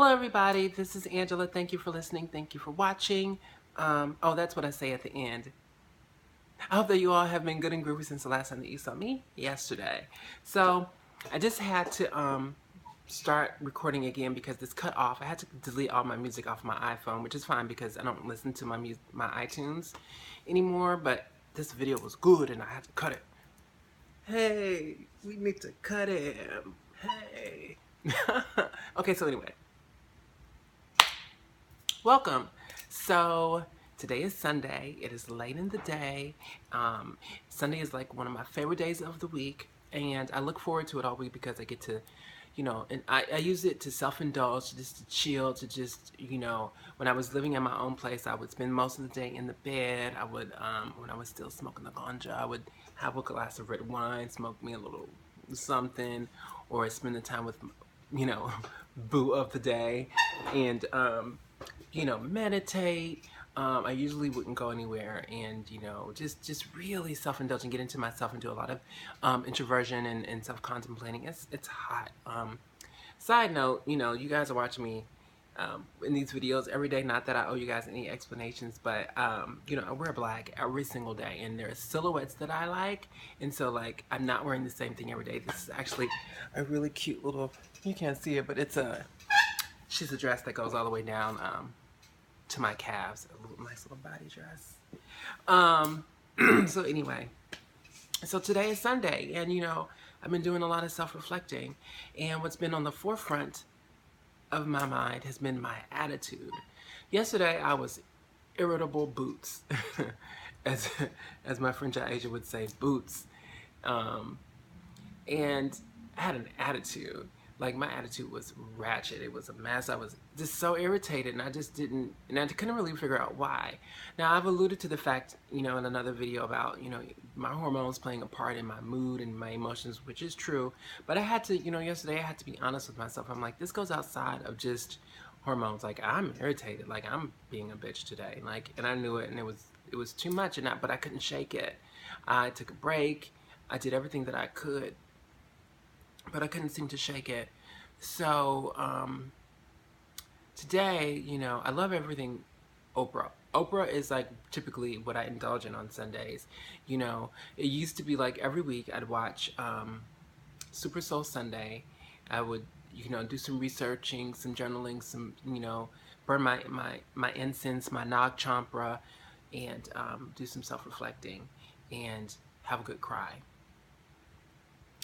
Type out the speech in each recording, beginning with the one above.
Hello, everybody. This is Angela. Thank you for listening. Thank you for watching. Oh, that's what I say at the end. I hope that you all have been good and groovy since the last time that you saw me yesterday. So I just had to start recording again because this cut off. I had to delete all my music off my iPhone, which is fine because I don't listen to my iTunes anymore. But this video was good and I had to cut it. Hey, we need to cut him. Hey. Okay, so anyway. Welcome. So today is Sunday. It is late in the day. Sunday is like one of my favorite days of the week, and I look forward to it all week because I get to, and I use it to self-indulge, just to chill, to just, when I was living in my own place, I would spend most of the day in the bed. I would, when I was still smoking the ganja, I would have a glass of red wine, smoke me a little something, or spend the time with, boo of the day, and, meditate. I usually wouldn't go anywhere, and just really self-indulging, get into myself and do a lot of introversion and self-contemplating. It's hot. Side note, you guys are watching me in these videos every day. Not that I owe you guys any explanations, but I wear black every single day, and there are silhouettes that I like, and so like I'm not wearing the same thing every day. This is actually a really cute little. You can't see it, but she's a dress that goes all the way down to my calves. A little nice little body dress. So anyway, so today is Sunday, and I've been doing a lot of self-reflecting, and what's been on the forefront of my mind has been my attitude. Yesterday I was irritable boots, as my friend Asia would say, boots, and I had an attitude. Like, my attitude was ratchet. It was a mess. I was just so irritated, and I couldn't really figure out why. Now, I've alluded to the fact, in another video about, my hormones playing a part in my mood and my emotions, which is true. But I had to, yesterday I had to be honest with myself. I'm like, this goes outside of just hormones. Like, I'm irritated. Like, I'm being a bitch today. Like, and I knew it, and it was too much, but I couldn't shake it. I took a break. I did everything that I could, but I couldn't seem to shake it. So today, I love everything Oprah. Oprah is like typically what I indulge in on Sundays. It used to be like every week I'd watch Super Soul Sunday. I would, do some researching, some journaling, some, burn my incense, my Nag Champra, and do some self-reflecting and have a good cry.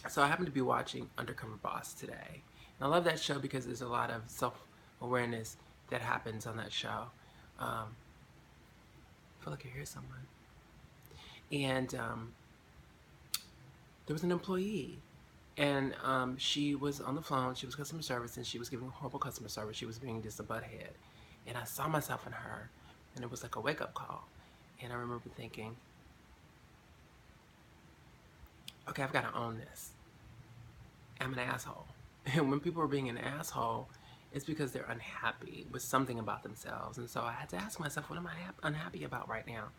So I happen to be watching Undercover Boss today. And I love that show because there's a lot of self-awareness that happens on that show. I feel like I hear someone. And there was an employee. And she was on the phone. She was customer service, and she was giving horrible customer service. She was being just a butthead. And I saw myself in her. And it was like a wake-up call. And I remember thinking, okay, I've got to own this. I'm an asshole. And when people are being an asshole, it's because they're unhappy with something about themselves. And so I had to ask myself, what am I unhappy about right now?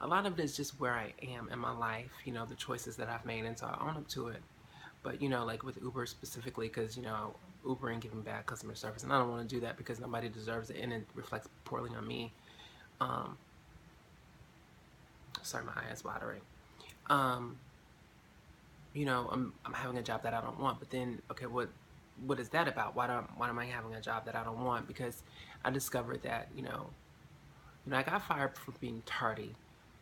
A lot of it is just where I am in my life, the choices that I've made, and so I own up to it. But, like with Uber specifically, because, Uber and giving bad customer service, and I don't want to do that because nobody deserves it, and it reflects poorly on me. Sorry, my eye is watering. I'm having a job that I don't want, but then, okay, what is that about? Why am I having a job that I don't want? Because I discovered that, I got fired for being tardy,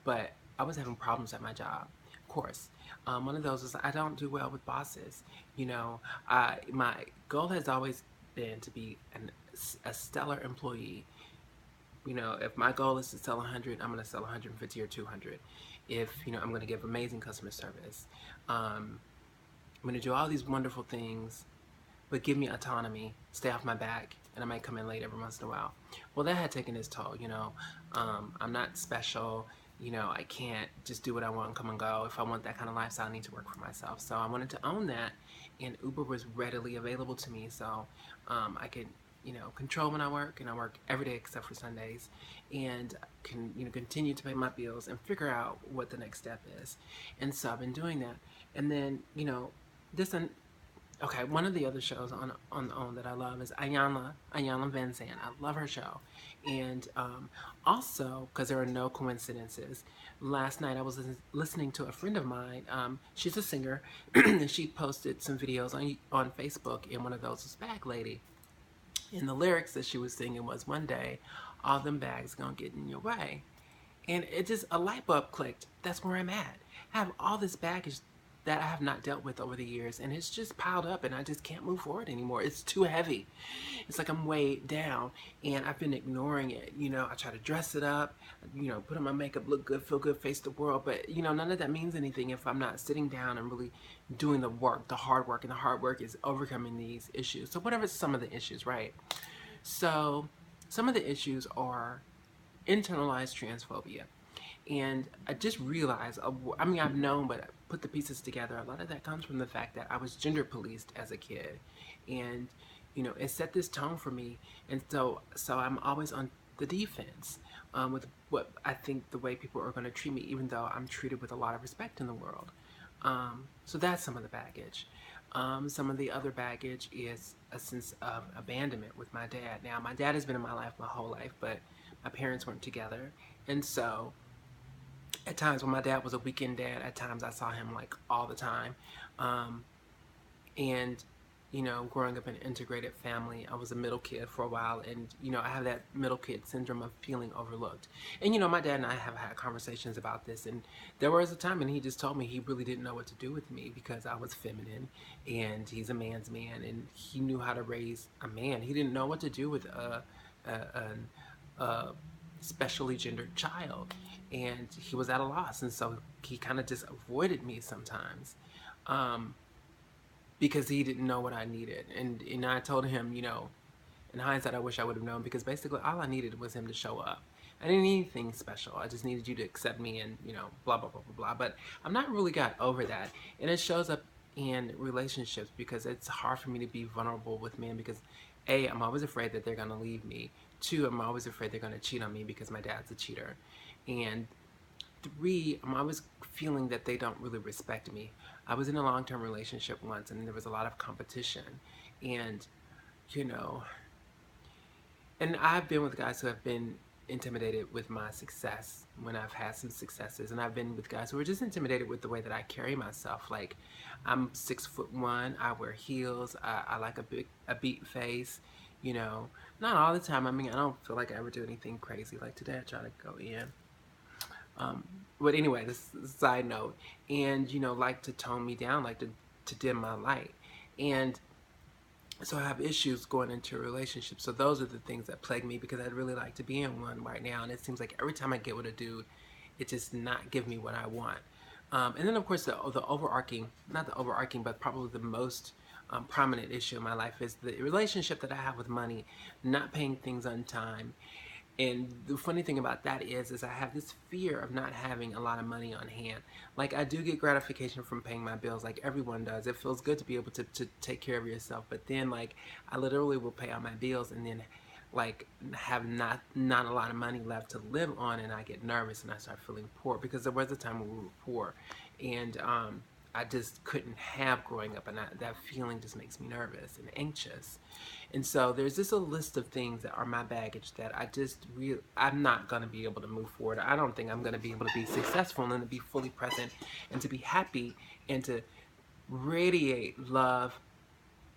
but I was having problems at my job. Of course, one of those is I don't do well with bosses. My goal has always been to be a stellar employee. If my goal is to sell 100, I'm going to sell 150 or 200. If, I'm going to give amazing customer service. I'm going to do all these wonderful things, but give me autonomy, stay off my back, and I might come in late every once in a while. Well, that had taken its toll, I'm not special, I can't just do what I want and come and go. If I want that kind of lifestyle, I need to work for myself. So I wanted to own that, and Uber was readily available to me, so I could, control when I work, and I work every day except for Sundays, and can, continue to pay my bills and figure out what the next step is. And so I've been doing that. And then, this Okay, one of the other shows on OWN that I love is Ayanna Van Zandt. I love her show, and also because there are no coincidences. Last night I was listening to a friend of mine. She's a singer, and she posted some videos on Facebook, and one of those was Bag Lady. And the lyrics that she was singing was, "One day, all them bags gonna get in your way." And it just, a light bulb clicked. That's where I'm at. I have all this baggage that I have not dealt with over the years, and it's just piled up, and I just can't move forward anymore. It's too heavy. It's like I'm weighed down, and I've been ignoring it. I try to dress it up, put on my makeup, look good, feel good, face the world, but none of that means anything if I'm not sitting down and really doing the work, the hard work, and the hard work is overcoming these issues. So whatever some of the issues, right? So some of the issues are internalized transphobia. And I just realized, I mean, I've known, but I put the pieces together. A lot of that comes from the fact that I was gender policed as a kid. And, it set this tone for me. And so I'm always on the defense with what I think the way people are going to treat me, even though I'm treated with a lot of respect in the world. So that's some of the baggage. Some of the other baggage is a sense of abandonment with my dad. Now, my dad has been in my life my whole life, but my parents weren't together. And so at times when my dad was a weekend dad, at times I saw him like all the time. Um, and growing up in an integrated family, I was a middle kid for a while, and I have that middle kid syndrome of feeling overlooked. And my dad and I have had conversations about this, and there was a time and he just told me he really didn't know what to do with me because I was feminine, and he's a man's man, and he knew how to raise a man. He didn't know what to do with a specially gendered child, and he was at a loss, and so he kind of just avoided me sometimes. Because he didn't know what I needed. And I told him, in hindsight, I wish I would have known, because basically all I needed was him to show up. I didn't need anything special. I just needed you to accept me and, blah, blah, blah, blah, blah. But I've not really got over that. And it shows up in relationships because it's hard for me to be vulnerable with men because, A, I'm always afraid that they're going to leave me. Two, I'm always afraid they're going to cheat on me because my dad's a cheater. And three, I'm always feeling that they don't really respect me. I was in a long-term relationship once, and there was a lot of competition, and you know, and I've been with guys who have been intimidated with my success when I've had some successes, and I've been with guys who are just intimidated with the way that I carry myself. Like, I'm 6'1", I wear heels, I like a beat face, not all the time. I mean, I don't feel like I ever do anything crazy. Like today, I try to go in. Um, but anyway, this is a side note. And, like to tone me down, like to dim my light. And so I have issues going into a relationship. So those are the things that plague me because I'd really like to be in one right now. And it seems like every time I get with a dude, it just not give me what I want. And then, of course, the overarching, not the overarching, but probably the most prominent issue in my life is the relationship that I have with money, not paying things on time. And the funny thing about that is I have this fear of not having a lot of money on hand. Like, I do get gratification from paying my bills, like everyone does. It feels good to be able to take care of yourself. But then, like, I literally will pay all my bills and then, like, have not a lot of money left to live on, and I get nervous and I start feeling poor because there was a time when we were poor, and I just couldn't have growing up, and that feeling just makes me nervous and anxious. And so there's just a list of things that are my baggage that I'm not going to be able to move forward. I don't think I'm going to be able to be successful and to be fully present and to be happy and to radiate love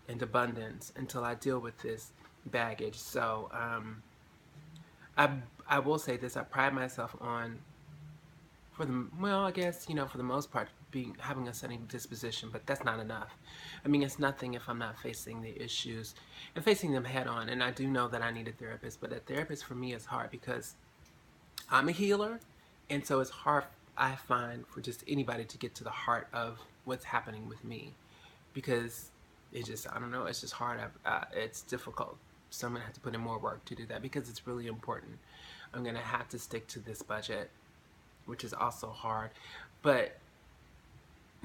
and abundance until I deal with this baggage. So I I will say this: I pride myself on, I guess, for the most part, having a sunny disposition, but that's not enough. I mean, it's nothing if I'm not facing the issues and facing them head on. And I do know that I need a therapist, but a therapist for me is hard because I'm a healer, and so it's hard, I find, for just anybody to get to the heart of what's happening with me because I don't know, it's just hard. It's difficult. So I'm going to have to put in more work to do that because it's really important. I'm going to have to stick to this budget, which is also hard. But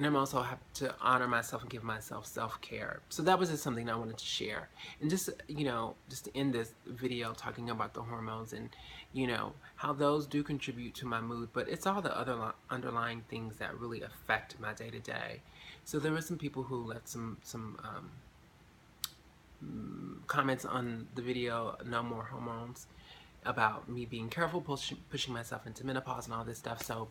and I'm also have to honor myself and give myself self-care. So that was just something I wanted to share. And just, just to end this video talking about the hormones and, how those do contribute to my mood, but it's all the other underlying things that really affect my day to day. So there were some people who left some comments on the video, No More Hormones, about me being careful, pushing myself into menopause and all this stuff. So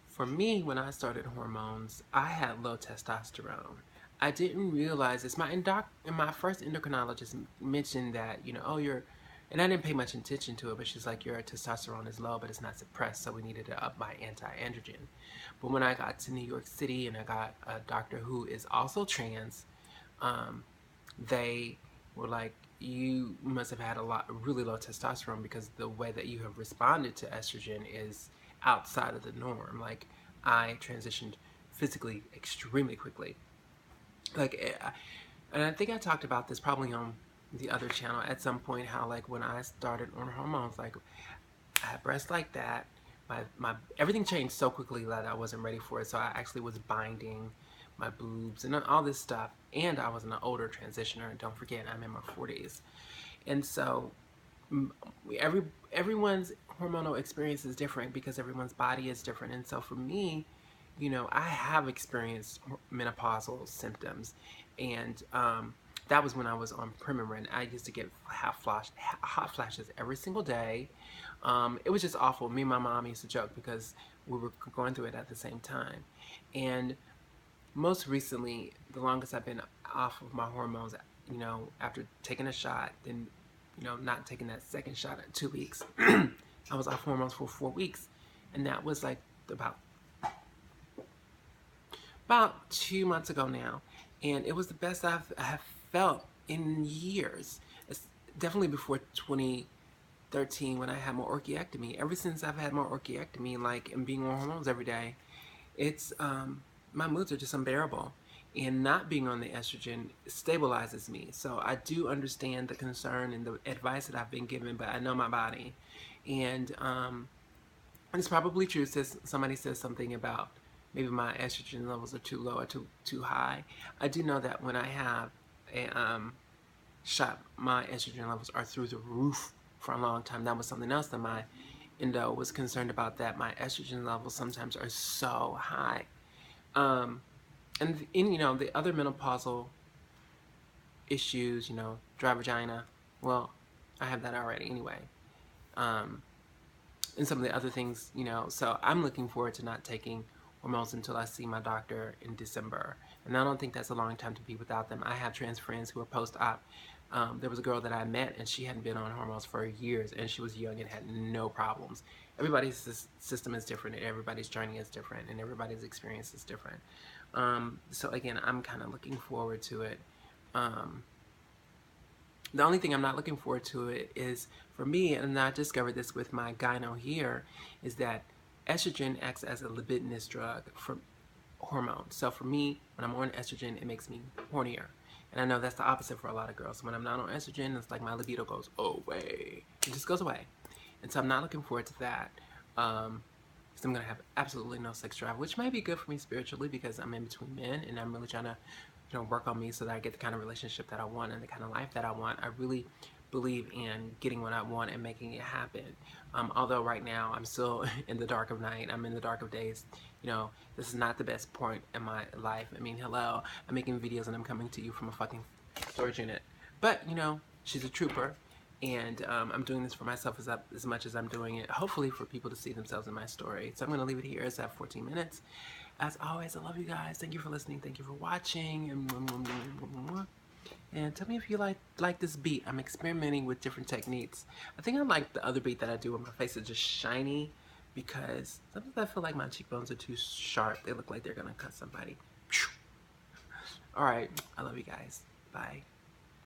for me, when I started hormones, I had low testosterone. I didn't realize this. My first endocrinologist mentioned that, oh, and I didn't pay much attention to it, but she's like, your testosterone is low, but it's not suppressed, so we needed to up my anti-androgen. But when I got to New York City and I got a doctor who is also trans, they were like, you must have had really low testosterone, because the way that you have responded to estrogen is outside of the norm. Like, I transitioned physically extremely quickly. And I think I talked about this probably on the other channel at some point, how like when I started on hormones, like I had breasts like that. My everything changed so quickly that I wasn't ready for it. So I actually was binding my boobs and all this stuff. And I was an older transitioner. And don't forget, I'm in my 40s. And so everyone's hormonal experience is different, because everyone's body is different. And so for me, I have experienced menopausal symptoms, and that was when I was on Premarin. I used to get hot flashes every single day. It was just awful. Me and my mom used to joke because we were going through it at the same time. And most recently, the longest I've been off of my hormones, after taking a shot, then, not taking that second shot at 2 weeks, I was off hormones for 4 weeks. And that was like about 2 months ago now. And it was the best I have felt in years. It's definitely before 2013 when I had my orchiectomy. Ever since I've had my orchiectomy, like, and being on hormones every day, it's, my moods are just unbearable. And not being on the estrogen stabilizes me. So I do understand the concern and the advice that I've been given, but I know my body. And it's probably true. Somebody says something about maybe my estrogen levels are too low or too high. I do know that when I have a shot, my estrogen levels are through the roof for a long time. That was something else that my endo was concerned about, that my estrogen levels sometimes are so high. And the other menopausal issues, dry vagina, well, I have that already anyway. And some of the other things, so I'm looking forward to not taking hormones until I see my doctor in December. And I don't think that's a long time to be without them. I have trans friends who are post-op. There was a girl that I met, and she hadn't been on hormones for years, and she was young and had no problems. Everybody's system is different, and everybody's journey is different, and everybody's experience is different. So again, I'm kind of looking forward to it. The only thing I'm not looking forward to it is, for me, and I discovered this with my gyno here, is that estrogen acts as a libidinous drug for hormones. So for me, when I'm on estrogen, it makes me hornier. And I know that's the opposite for a lot of girls. So when I'm not on estrogen, it's like my libido goes away. It just goes away. And so I'm not looking forward to that. So I'm going to have absolutely no sex drive, which might be good for me spiritually, because I'm in between men and I'm really trying to work on me so that I get the kind of relationship that I want and the kind of life that I want. I really believe in getting what I want and making it happen. Although right now I'm still in the dark of night, I'm in the dark of days. This is not the best point in my life. I mean, hello, I'm making videos and I'm coming to you from a fucking storage unit. But, she's a trooper. And I'm doing this for myself as much as I'm doing it, hopefully for people to see themselves in my story. So I'm going to leave it here. It's at 14 minutes. As always, I love you guys. Thank you for listening. Thank you for watching. And tell me if you like this beat. I'm experimenting with different techniques. I think I like the other beat that I do where my face is just shiny, because sometimes I feel like my cheekbones are too sharp. They look like they're going to cut somebody. All right. I love you guys. Bye.